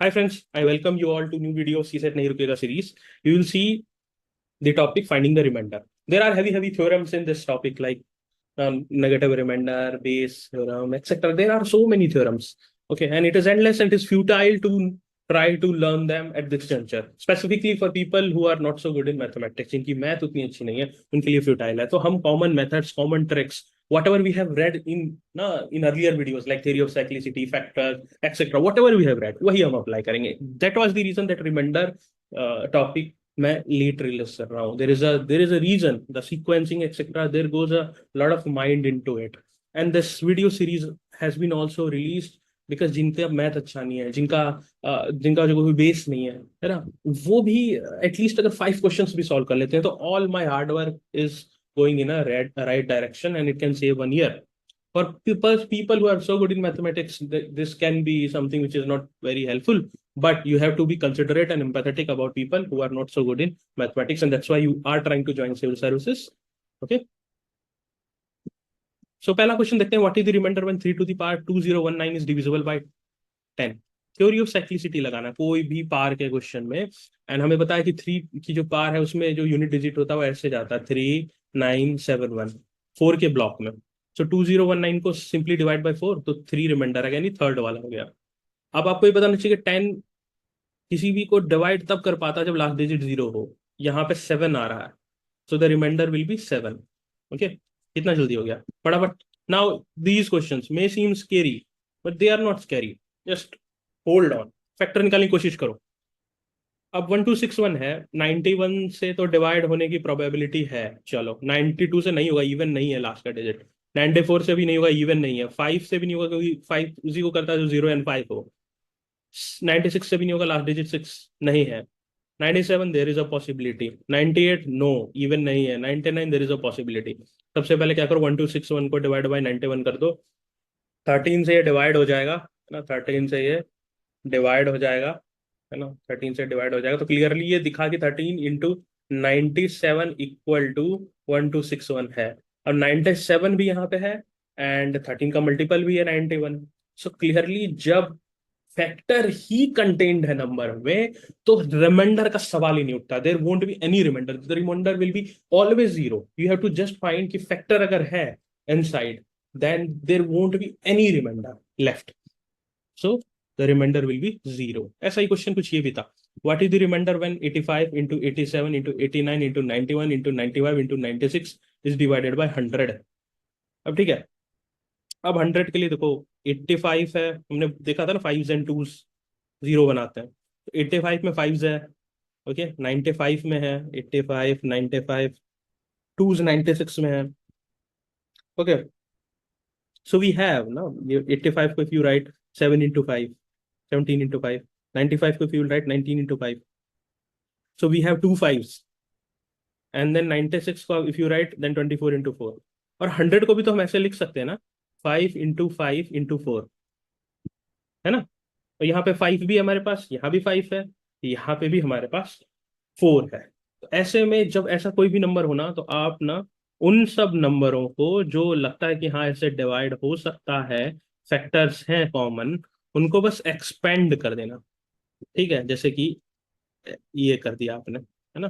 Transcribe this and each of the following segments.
Hi friends, I welcome you all to new video of CSET Nahi Rukega series. You will see the topic finding the remainder. There are heavy theorems in this topic like negative remainder, Bayes theorem, etc. There are so many theorems. Okay, and it is endless and it is futile to try to learn them at this juncture. Specifically for people who are not so good in mathematics, जिनकी math उतनी अच्छी नहीं है, उनके लिए futile है. तो हम common methods, common tricks, whatever we have read in earlier videos like theory of cyclicity, factors, etc. Whatever we have read, वही हम apply करेंगे. That was the reason that remainder topic मैं लेट रिलीज कर रहा हूँ. There is a reason the sequencing etcetera there goes a lot of mind into it and this video series has been also released because जिनका math अच्छा नहीं है, जिनका जो कोई बेस नहीं है ना, वो भी एटलीस्ट अगर 5 क्वेश्चंस भी सॉल्व कर लेते हैं तो all my hard work is going in a right direction and it can save 1 year. For people who are so good in mathematics, this can be something which is not very helpful, but you have to be considerate and empathetic about people who are not so good in mathematics, and that's why you are trying to join civil services. Okay, so पहला question देखते हैं. What is the remainder when 3 to the power 2019 is divisible by 10? Theory of cyclicity लगाना कोई भी पार के question में, and हमें पता है कि 3 की जो पार है उसमें जो यूनिट डिजिट होता है वो ऐसे जाता है 3971 4 के ब्लॉक में. सो 2019 को सिंपली डिवाइड बाय 4 तो 3 रिमाइंडर है, यानी थर्ड वाला हो गया. अब आपको ये बताना चाहिए कि 10 किसी भी को डिवाइड तब कर पाता है जब लास्ट डिजिट 0 हो. यहाँ पे 7 आ रहा है, so the remainder will be 7. Okay, कितना जल्दी हो गया फटाफट. Now these questions may seem scary but they are not scary. Just hold on. Factor निकालने की कोशिश करो. अब 1261 है, 91 से तो डिवाइड होने की प्रोबेबिलिटी है. चलो 92 से नहीं होगा, इवन नहीं है लास्ट का डिजिट. 94 से भी नहीं होगा, इवन नहीं है. 5 से भी नहीं होगा क्योंकि 5 उसी को करता है जो 0 and 5 हो. 96 से भी नहीं होगा, लास्ट डिजिट 6 नहीं है. 97 there is a possibility. 98 no, even नहीं है. 99 देर इज अ पॉसिबिलिटी. सबसे पहले क्या करो, 1261 को डिवाइड बाय 91 कर दो. 13 से ये डिवाइड हो जाएगा है ना, 13 से ये डिवाइड हो जाएगा है ना, 13 से डिवाइड हो जाएगा तो क्लियरली ये दिखा कि 13 × 97 = 1261 है. और 97 भी यहाँ पे है एंड 13 का मल्टीपल भी है 91. सो क्लियरली जब फैक्टर ही कंटेन्ड है नंबर में तो रिमाइंडर का सवाल ही नहीं उठता. There won't be any remainder. The remainder will be always 0. You have to just find कि फैक्टर अगर है inside then there won't be any remainder left. So the remainder will be 0. ऐसा ही क्वेश्चन कुछ ये भी था. What is the remainder when 85 into 87 into 89 into 91 into 95 into 96 is divided by 100? अब ठीक है, अब 100 के लिए देखो 85 है, हमने देखा था ना 5s and 2s 0 बनाते हैं, तो 85 में 5s है. ओके, 95 में है 85, 95 2s 96 में है. Okay, so we have now 85 को if you write 7 into 5, 17 into 5, 95 को if you write 19 into 5, so we have 2 5s. and then 96 को if you write then 24 into 4. और 100 को भी तो हम ऐसे लिख सकते हैं ना, 5 into 5 into 4 है ना. और यहाँ पे 5 भी हमारे पास, यहाँ भी 5 है, यहाँ पे भी हमारे पास 4 है. तो ऐसे में जब ऐसा कोई भी नंबर हो ना तो आप ना उन सब नंबरों को जो लगता है कि हाँ ऐसे डिवाइड हो सकता है, फैक्टर्स हैं कॉमन, उनको बस एक्सपेंड कर देना. ठीक है, जैसे कि ये कर दिया आपने है ना,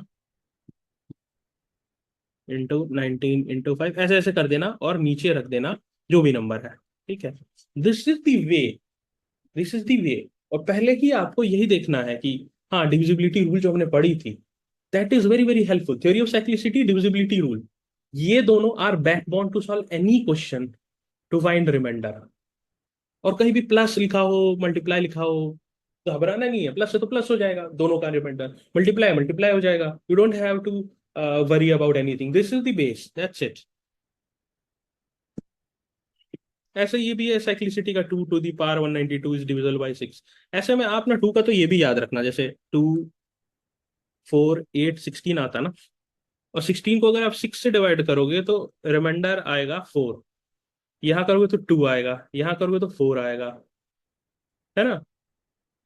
इंटू 19 into 5 ऐसे ऐसे कर देना और नीचे रख देना जो भी नंबर है. ठीक है, this is the way, this is the way. और पहले ही आपको यही देखना है कि हाँ डिविजिबिलिटी रूल जो हमने पढ़ी थी that is very very helpful. Theory of cyclicity, divisibility rule, ये दोनों are backbone to solve any question to find remainder. और कहीं भी प्लस लिखा हो, मल्टीप्लाई लिखा हो, तो घबराना नहीं है. प्लस है तो प्लस हो जाएगा दोनों का रिमाइंडर, मल्टीप्लाई मल्टीप्लाई हो जाएगा. You don't have to worry about anything. This is the base, that's it. ऐसे ये भी है साइक्लिसिटी का 2 to the power 192 is divisible bye 6. ऐसे में आप ना 2 का तो ये भी याद रखना, जैसे 2 4 8 16 आता ना, और 16 को अगर आप 6 से डिवाइड करोगे तो रिमाइंडर आएगा 4. यहाँ करोगे तो 2 आएगा, यहाँ करोगे तो 4 आएगा, है ना,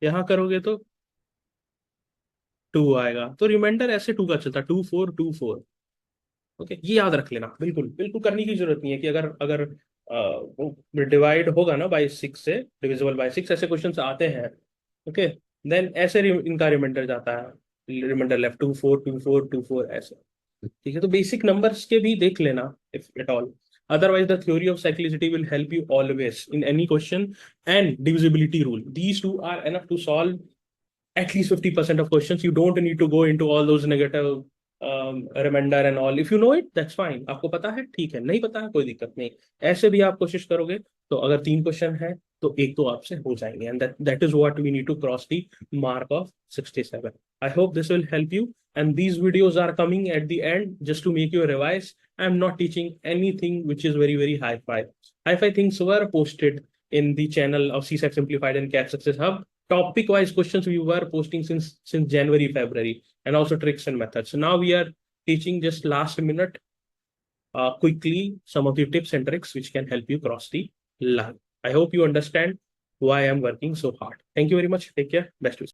यहाँ करोगे तो 2 आएगा. तो रिमाइंडर ऐसे 2 का चलता, 2 4 2 4. ओके, ये याद रख लेना. बिल्कुल बिल्कुल करने की जरूरत नहीं है कि अगर अगर डिवाइड होगा ना बाय 6 से, डिविजिबल बाय 6, ऐसे क्वेश्चन आते हैं. ओके, देन ऐसे इनका रिमाइंडर जाता है, रिमाइंडर लेफ्ट 2 4 2 4 2 4 ऐसे। ठीक है, तो बेसिक नंबर्स के भी देख लेना if at all. Otherwise, the theory of cyclicity will help you always in any question, and divisibility rule. These two are enough to solve at least 50% of questions. You don't need to go into all those negative remainder and all. If you know it, that's fine. आपको पता है, ठीक है, नहीं पता है, कोई दिक्कत नहीं। ऐसे भी आप कोशिश करोगे तो अगर 3 क्वेश्चन है तो एक तो आपसे हो जाएंगे, and that is what we need to cross the mark of 67. I hope this will help you, and these videos are coming at the end just to make you revise. I'm not teaching anything which is very very hi-fi. Hi-fi things were posted in the channel of CSAT Simplified and CAT Success Hub. Topic wise questions we were posting since January, February, and also tricks and methods. So now we are teaching just last minute, quickly, some of the tips and tricks which can help you cross the line. I hope you understand why I'm working so hard. Thank you very much. Take care. Best wishes.